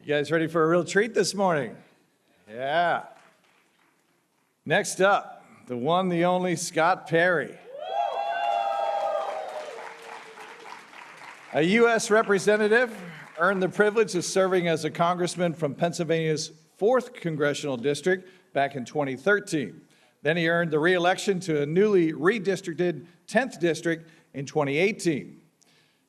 You guys ready for a real treat this morning? Yeah. Next up, the one, the only Scott Perry. A U.S. representative, earned the privilege of serving as a congressman from Pennsylvania's 4th Congressional District back in 2013. Then he earned the re-election to a newly redistricted 10th District in 2018.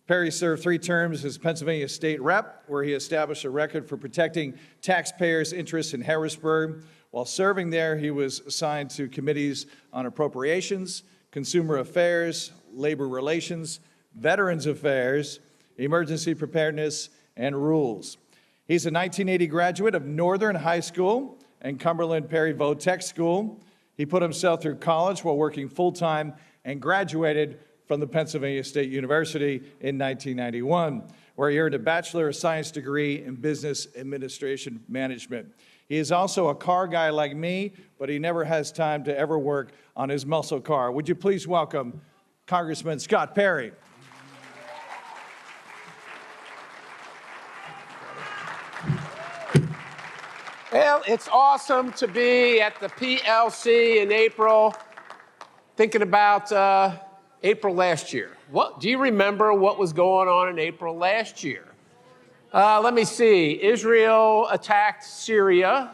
Perry served 3 terms as Pennsylvania State Rep, where he established a record for protecting taxpayers' interests in Harrisburg. While serving there, he was assigned to committees on appropriations, consumer affairs, labor relations, veterans affairs, emergency preparedness, and rules. He's a 1980 graduate of Northern High School and Cumberland Perry Vo-Tech School. He put himself through college while working full-time and graduated from the Pennsylvania State University in 1991, where he earned a Bachelor of Science degree in Business Administration Management. He is also a car guy like me, but he never has time to ever work on his muscle car. Would you please welcome Congressman Scott Perry? Well, it's awesome to be at the PLC in April, thinking about April last year. Do you remember what was going on in April last year? Let me see. Israel attacked Syria,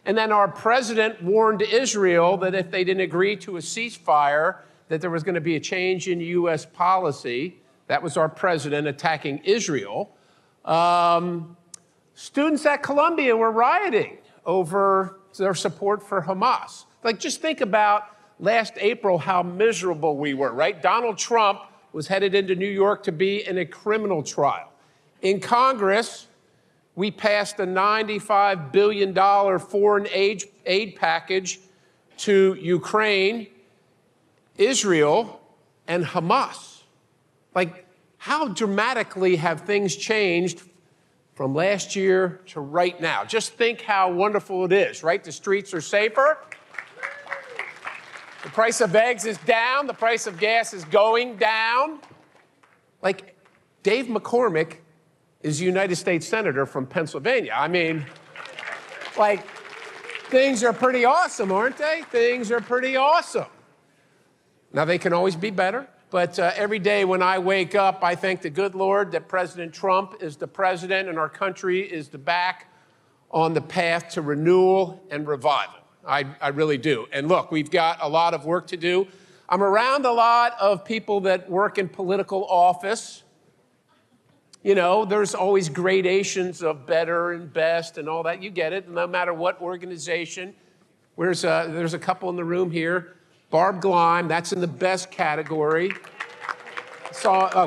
and then our president warned Israel that if they didn't agree to a ceasefire, that there was going to be a change in U.S. policy. That was our president attacking Israel. Students at Columbia were rioting over their support for Hamas. Like, just think about last April, how miserable we were, right? Donald Trump was headed into New York to be in a criminal trial. In Congress, we passed a $95 billion foreign aid package to Ukraine, Israel, and Hamas. Like, how dramatically have things changed from last year to right now? Just think how wonderful it is, right? The streets are safer. The price of eggs is down. The price of gas is going down. Like, Dave McCormick is a United States Senator from Pennsylvania. I mean, like, things are pretty awesome, aren't they? Things are pretty awesome. Now, they can always be better, but every day when I wake up, I thank the good Lord that President Trump is the president and our country is back on the path to renewal and revival. I really do. And look, we've got a lot of work to do. I'm around a lot of people that work in political office. You know, there's always gradations of better and best and all that. You get it, no matter what organization. There's a couple in the room here. Barb Gleim, that's in the best category.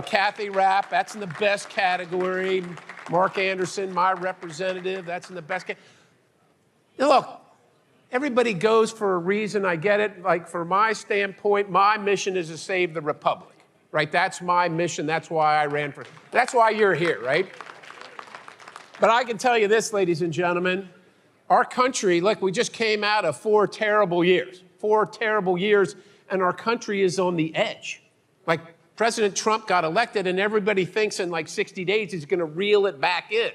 Kathy Rapp, that's in the best category. Mark Anderson, my representative, that's in the best category. Look, everybody goes for a reason. I get it. Like, from my standpoint, my mission is to save the republic, right? That's my mission. That's why I ran for it. That's why you're here, right? But I can tell you this, ladies and gentlemen, our country, look, we just came out of 4 terrible years, and our country is on the edge. Like, President Trump got elected, and everybody thinks in like 60 days he's going to reel it back in.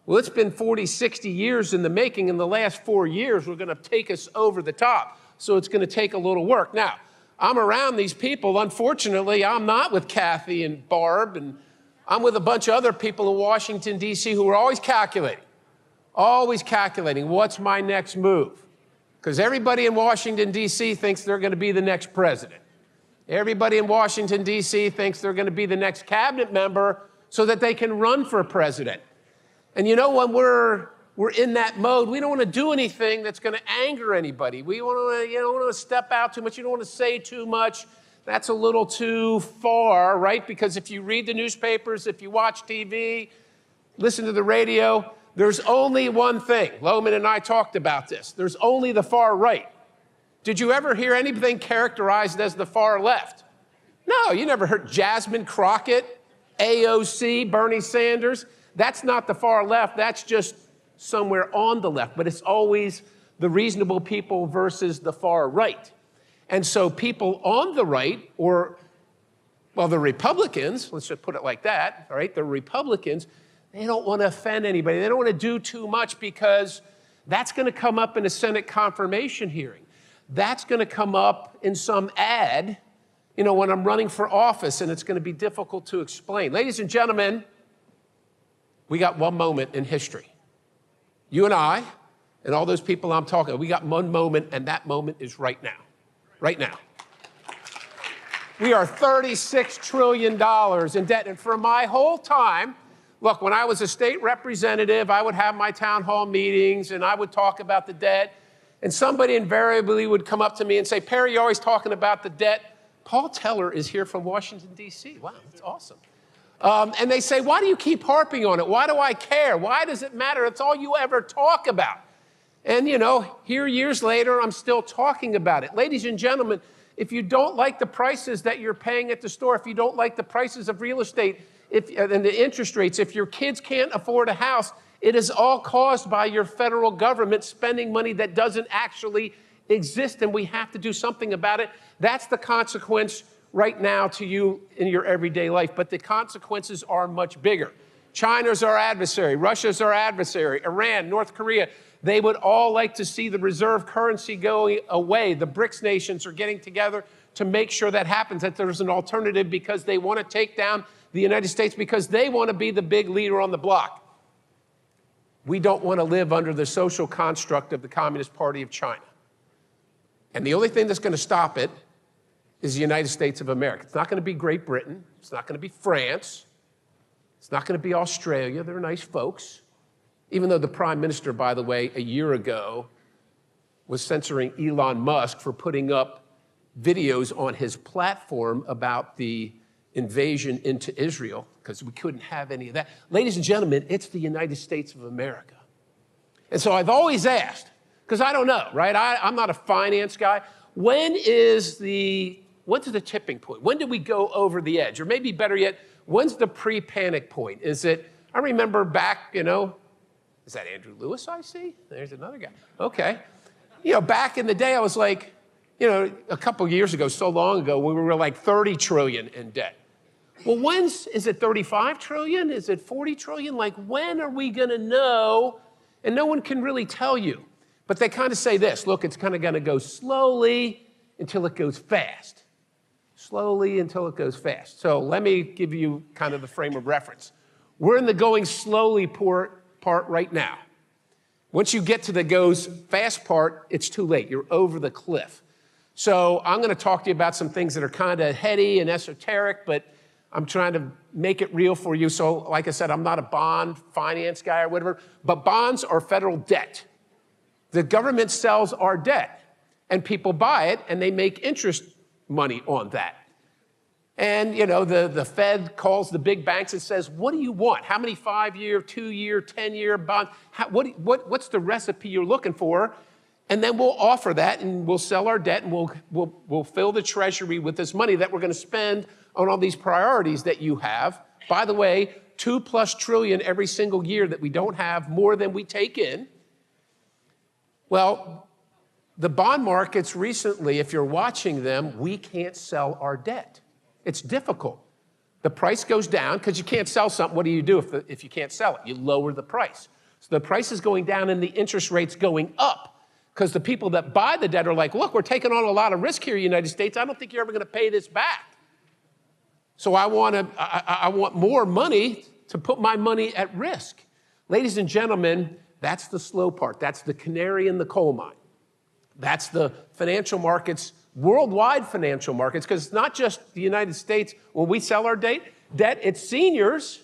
Well, it's been 40, 60 years in the making. In the last 4 years, we're going to take us over the top. So it's going to take a little work. Now, I'm around these people. Unfortunately, I'm not with Kathy and Barb, and I'm with a bunch of other people in Washington, D.C. who are always calculating what's my next move. Because everybody in Washington, D.C. thinks they're going to be the next president. Everybody in Washington, D.C. thinks they're going to be the next cabinet member so that they can run for president. And you know, when we're in that mode, we don't want to do anything that's going to anger anybody. We want to, don't want to step out too much. You don't want to say too much. That's a little too far, right? Because if you read the newspapers, if you watch TV, listen to the radio, there's only one thing. Lohman and I talked about this. There's only the far right. Did you ever hear anything characterized as the far left? No, you never heard Jasmine Crockett, AOC, Bernie Sanders. That's not the far left. That's just somewhere on the left. But it's always the reasonable people versus the far right. And so people on the right, or, well, the Republicans, let's just put it like that, all right, the Republicans, They don't want to offend anybody. They don't want to do too much because that's going to come up in a Senate confirmation hearing. That's going to come up in some ad, when I'm running for office, and it's going to be difficult to explain. Ladies and gentlemen, we got one moment in history. You and I, and all those people I'm talking, we got one moment, and that moment is right now. Right now. We are $36 trillion in debt. And for my whole time, look, when I was a state representative, I would have my town hall meetings, and I would talk about the debt. And somebody invariably would come up to me and say, Perry, you're always talking about the debt. Paul Teller is here from Washington, D.C. Wow, that's awesome. And they say, why do you keep harping on it? Why do I care? Why does it matter? It's all you ever talk about. And, here years later, I'm still talking about it. Ladies and gentlemen, if you don't like the prices that you're paying at the store, if you don't like the prices of real estate and the interest rates, if your kids can't afford a house, it is all caused by your federal government spending money that doesn't actually exist, and we have to do something about it. That's the consequence right now to you in your everyday life, but the consequences are much bigger. China's our adversary, Russia's our adversary, Iran, North Korea. They would all like to see the reserve currency going away. The BRICS nations are getting together to make sure that happens, that there's an alternative, because they want to take down the United States because they want to be the big leader on the block. We don't want to live under the social construct of the Communist Party of China. And the only thing that's going to stop it is the United States of America. It's not going to be Great Britain. It's not going to be France. It's not going to be Australia. They're nice folks. Even though the prime minister, by the way, a year ago was censoring Elon Musk for putting up videos on his platform about the invasion into Israel, because we couldn't have any of that. Ladies and gentlemen, it's the United States of America. And so I've always asked, because I don't know, right? I'm not a finance guy. When's the tipping point? When do we go over the edge? Or maybe better yet, when's the pre-panic point? Is it, I remember back, is that Andrew Lewis I see? There's another guy. Okay. Back in the day, I was like, a couple of years ago, so long ago, we were like 30 trillion in debt. Well, is it 35 trillion? Is it 40 trillion? Like, when are we going to know? And no one can really tell you. But they kind of say this, look, it's kind of going to go slowly until it goes fast. Slowly until it goes fast. So let me give you kind of the frame of reference. We're in the going slowly part right now. Once you get to the goes fast part, it's too late. You're over the cliff. So I'm going to talk to you about some things that are kind of heady and esoteric, but I'm trying to make it real for you. So like I said, I'm not a bond finance guy or whatever, but bonds are federal debt. The government sells our debt, and people buy it, and they make interest money on that. And, the Fed calls the big banks and says, what do you want? How many 5-year, 2-year, 10-year bonds? What's the recipe you're looking for? And then we'll offer that, and we'll sell our debt, and we'll fill the treasury with this money that we're going to spend on all these priorities that you have. By the way, $2+ trillion every single year that we don't have, more than we take in. Well, the bond markets recently, if you're watching them, we can't sell our debt. It's difficult. The price goes down because you can't sell something. What do you do if you can't sell it? You lower the price. So the price is going down and the interest rate's going up because the people that buy the debt are like, look, we're taking on a lot of risk here, United States. I don't think you're ever going to pay this back. So I want more money to put my money at risk. Ladies and gentlemen, that's the slow part. That's the canary in the coal mine. That's the financial markets, worldwide financial markets, because it's not just the United States. When we sell our debt, it's seniors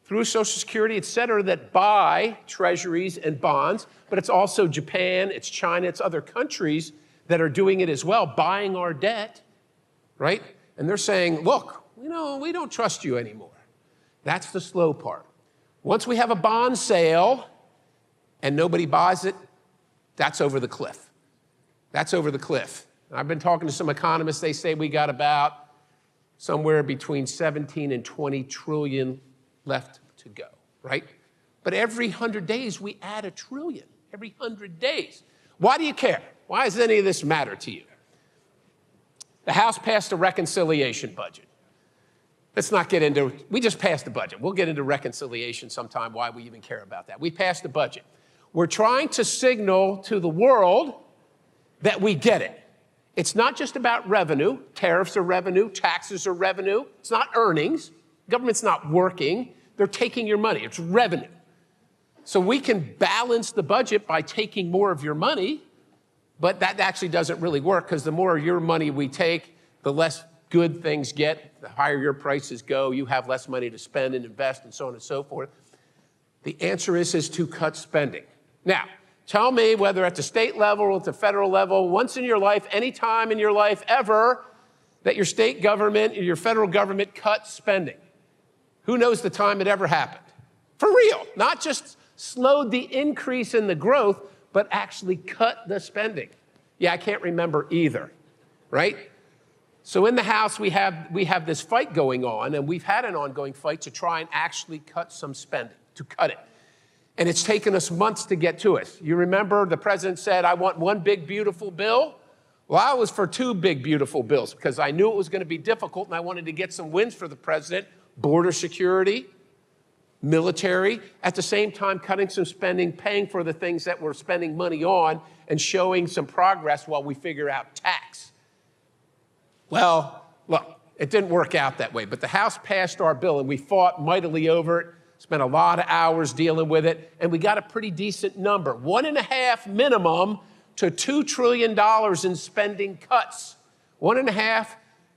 through Social Security, et cetera, that buy treasuries and bonds, but it's also Japan, it's China, it's other countries that are doing it as well, buying our debt, right? And they're saying, look, we don't trust you anymore. That's the slow part. Once we have a bond sale and nobody buys it, that's over the cliff. That's over the cliff. I've been talking to some economists. They say we got about somewhere between 17 and 20 trillion left to go, right? But every 100 days, we add $1 trillion. Every 100 days. Why do you care? Why does any of this matter to you? The House passed a reconciliation budget. let's not get into, we just passed the budget. We'll get into reconciliation sometime, why we even care about that. We passed the budget. We're trying to signal to the world that we get it. It's not just about revenue. Tariffs are revenue, taxes are revenue. It's not earnings. Government's not working. They're taking your money. It's revenue. So we can balance the budget by taking more of your money, but that actually doesn't really work because the more of your money we take, the less good things get, the higher your prices go, you have less money to spend and invest and so on and so forth. The answer is to cut spending. Now, tell me whether at the state level or at the federal level, once in your life, any time in your life ever, that your state government or your federal government cut spending. Who knows the time it ever happened? For real, not just slowed the increase in the growth, but actually cut the spending. Yeah, I can't remember either, right? So in the House, we have this fight going on, and we've had an ongoing fight to try and actually cut some spending, to cut it. And it's taken us months to get to it. You remember the president said, I want one big, beautiful bill? Well, I was for two big, beautiful bills because I knew it was going to be difficult and I wanted to get some wins for the president, border security, military, at the same time cutting some spending, paying for the things that we're spending money on and showing some progress while we figure out tax. Well, look, it didn't work out that way, but the House passed our bill and we fought mightily over it. Spent a lot of hours dealing with it, and we got a pretty decent number. 1.5 minimum to $2 trillion in spending cuts. 1.5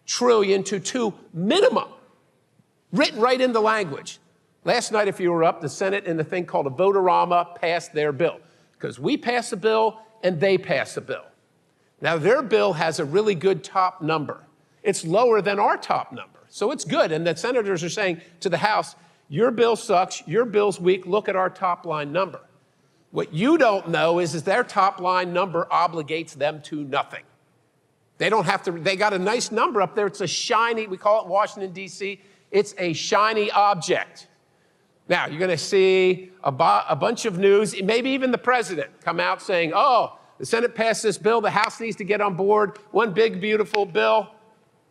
trillion to 2 minimum. Written right in the language. Last night, if you were up, the Senate in the thing called a vote-a-rama passed their bill. Because we passed a bill and they passed a bill. Now, their bill has a really good top number. It's lower than our top number, so it's good. And the senators are saying to the House, your bill sucks, your bill's weak, look at our top line number. What you don't know is their top line number obligates them to nothing. They don't have to, they got a nice number up there. It's a shiny, we call it Washington, D.C., it's a shiny object. Now, you're going to see a bunch of news, maybe even the president come out saying, oh, the Senate passed this bill, the House needs to get on board, one big, beautiful bill.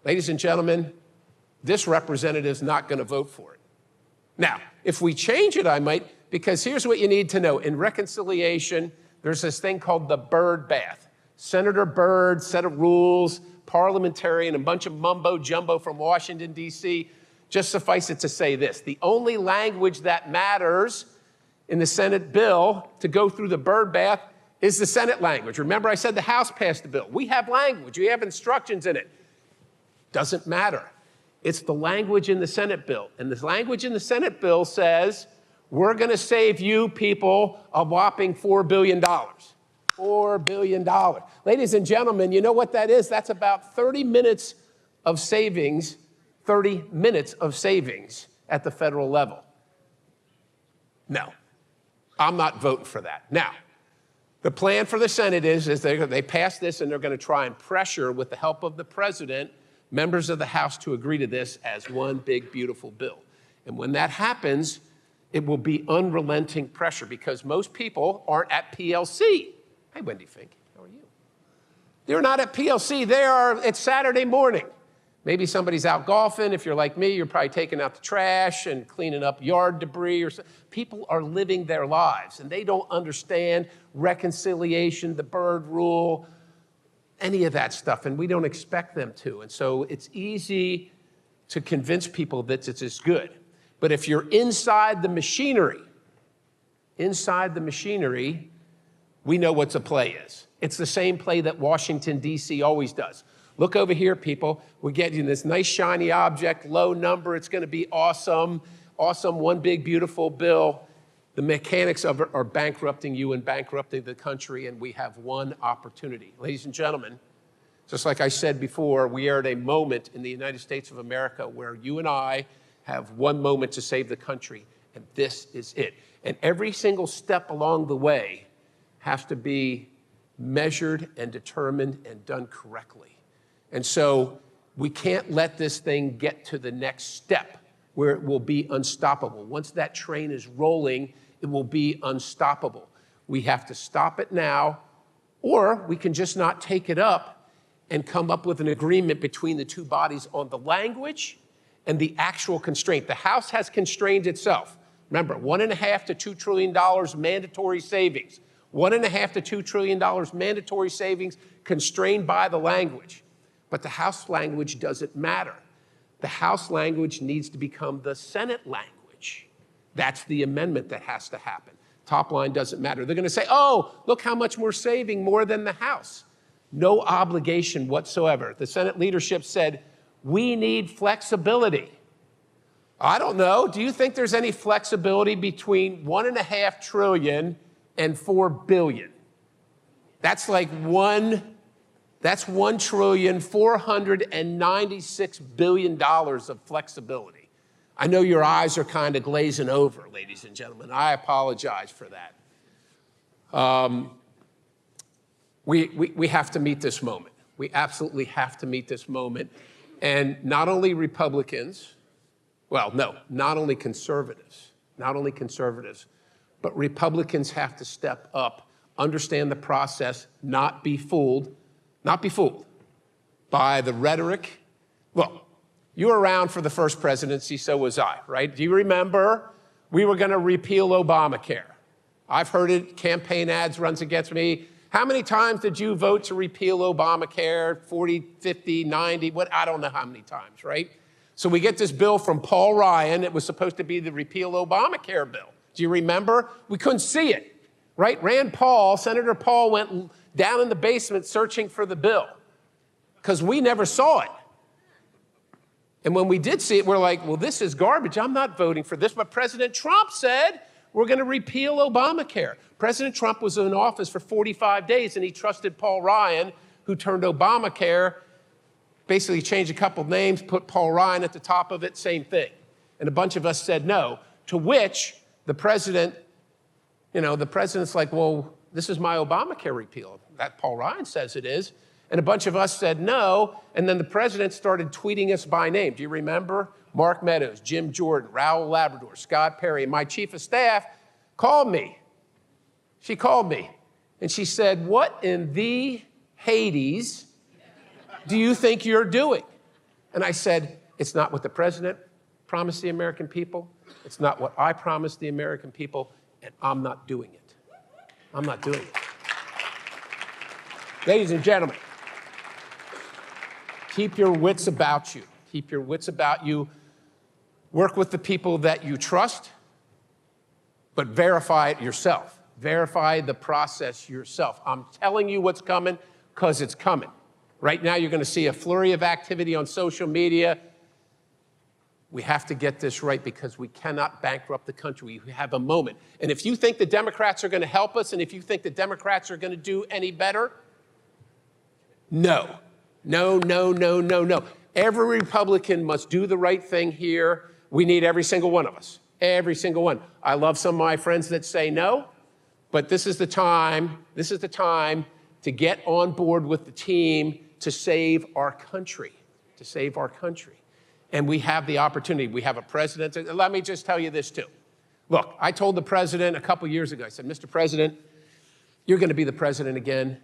Ladies and gentlemen, this representative's not going to vote for it. Now, if we change it, I might, because here's what you need to know. In reconciliation, there's this thing called the Byrd bath. Senator Byrd set of rules, parliamentarian, a bunch of mumbo jumbo from Washington, D.C. Just suffice it to say this. The only language that matters in the Senate bill to go through the Byrd bath is the Senate language. Remember, I said the House passed the bill. We have language. We have instructions in it. Doesn't matter. It's the language in the Senate bill. And the language in the Senate bill says, we're going to save you people a whopping $4 billion. $4 billion. Ladies and gentlemen, you know what that is? That's about 30 minutes of savings, 30 minutes of savings at the federal level. No, I'm not voting for that. Now, the plan for the Senate is they pass this and they're going to try and pressure, with the help of the president, members of the House to agree to this as one big, beautiful bill. And when that happens, it will be unrelenting pressure because most people aren't at PLC. Hey, Wendy Fink, how are you? They're not at PLC. It's Saturday morning. Maybe somebody's out golfing. If you're like me, you're probably taking out the trash and cleaning up yard debris or something. People are living their lives and they don't understand reconciliation, the Byrd rule, any of that stuff, and we don't expect them to. And so it's easy to convince people that it's as good. But if you're inside the machinery, we know what the play is. It's the same play that Washington, D.C. always does. Look over here, people. We're getting this nice, shiny object, low number. It's going to be awesome, awesome, one big, beautiful bill. The mechanics of it are bankrupting you and bankrupting the country, and we have one opportunity. Ladies and gentlemen, just like I said before, we are at a moment in the United States of America where you and I have one moment to save the country, and this is it. And every single step along the way has to be measured and determined and done correctly. And so we can't let this thing get to the next step where it will be unstoppable. Once that train is rolling, it will be unstoppable. We have to stop it now, or we can just not take it up and come up with an agreement between the two bodies on the language and the actual constraint. The House has constrained itself. Remember, $1.5 to $2 trillion mandatory savings. $1.5 to $2 trillion mandatory savings constrained by the language. But the House language doesn't matter. The House language needs to become the Senate language. That's the amendment that has to happen. Top line doesn't matter. They're going to say, oh, look how much we're saving, more than the House. No obligation whatsoever. The Senate leadership said, we need flexibility. I don't know. Do you think there's any flexibility between $1.5 trillion and $4 billion? That's like $1,496 billion of flexibility. I know your eyes are kind of glazing over, ladies and gentlemen. I apologize for that. We have to meet this moment. We absolutely have to meet this moment. And not only Republicans, well, no, not only conservatives, but Republicans have to step up, understand the process, not be fooled by the rhetoric. Well, you were around for the first presidency, so was I, right? Do you remember we were going to repeal Obamacare? I've heard it, campaign ads runs against me. How many times did you vote to repeal Obamacare? 40, 50, 90, what? I don't know how many times, right? So we get this bill from Paul Ryan. It was supposed to be the repeal Obamacare bill. Do you remember? We couldn't see it, right? Senator Paul went down in the basement searching for the bill because we never saw it. And when we did see it, we're like, well, this is garbage. I'm not voting for this. But President Trump said, we're going to repeal Obamacare. President Trump was in office for 45 days, and he trusted Paul Ryan, who turned Obamacare, basically changed a couple of names, put Paul Ryan at the top of it, same thing. And a bunch of us said no, to which the president's like, well, this is my Obamacare repeal. That Paul Ryan says it is. And a bunch of us said no, and then the president started tweeting us by name. Do you remember? Mark Meadows, Jim Jordan, Raul Labrador, Scott Perry, and my chief of staff called me. She called me, and she said, what in the Hades do you think you're doing? And I said, it's not what the president promised the American people. It's not what I promised the American people, and I'm not doing it. I'm not doing it. Ladies and gentlemen, keep your wits about you. Keep your wits about you. Work with the people that you trust, but verify it yourself. Verify the process yourself. I'm telling you what's coming because it's coming. Right now, you're going to see a flurry of activity on social media. We have to get this right because we cannot bankrupt the country. We have a moment. And if you think the Democrats are going to help us, and if you think the Democrats are going to do any better, no. Every Republican must do the right thing here. We need every single one of us, every single one. I love some of my friends that say no, but this is the time to get on board with the team to save our country, And we have the opportunity. We have a president. Let me just tell you this too. Look, I told the president a couple years ago, I said, Mr. President, you're going to be the president again.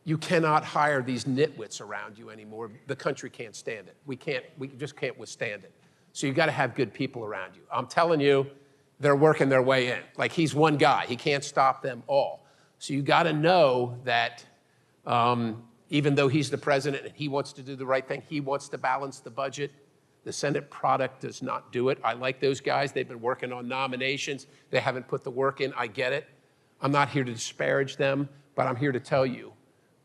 You cannot hire these nitwits around you anymore. The country can't stand it. We just can't withstand it. So you got to have good people around you. I'm telling you, they're working their way in. Like he's one guy. He can't stop them all. So you got to know that even though he's the president and he wants to do the right thing, he wants to balance the budget, the Senate product does not do it. I like those guys. They've been working on nominations. They haven't put the work in. I get it. I'm not here to disparage them, but I'm here to tell you,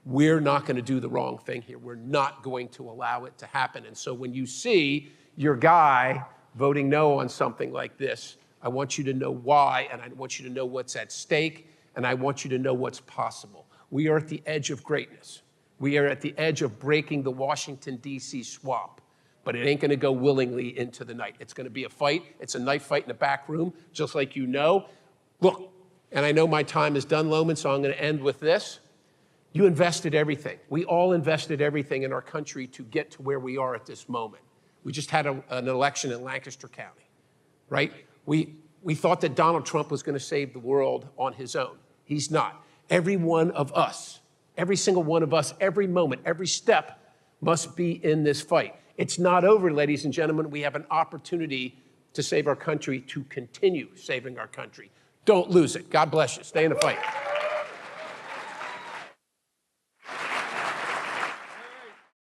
we're not going to do the wrong thing here. We're not going to allow it to happen. And so when you see your guy voting no on something like this, I want you to know why, and I want you to know what's at stake, and I want you to know what's possible. We are at the edge of greatness. We are at the edge of breaking the Washington, D.C. swamp, but it ain't going to go willingly into the night. It's going to be a fight. It's a knife fight in a back room, just like you know. Look, and I know my time is done, Loman, so I'm going to end with this. You invested everything. We all invested everything in our country to get to where we are at this moment. We just had an election in Lancaster County, right? We thought that Donald Trump was going to save the world on his own. He's not. Every one of us, every single one of us, every moment, every step must be in this fight. It's not over, ladies and gentlemen. We have an opportunity to save our country, to continue saving our country. Don't lose it. God bless you. Stay in the fight.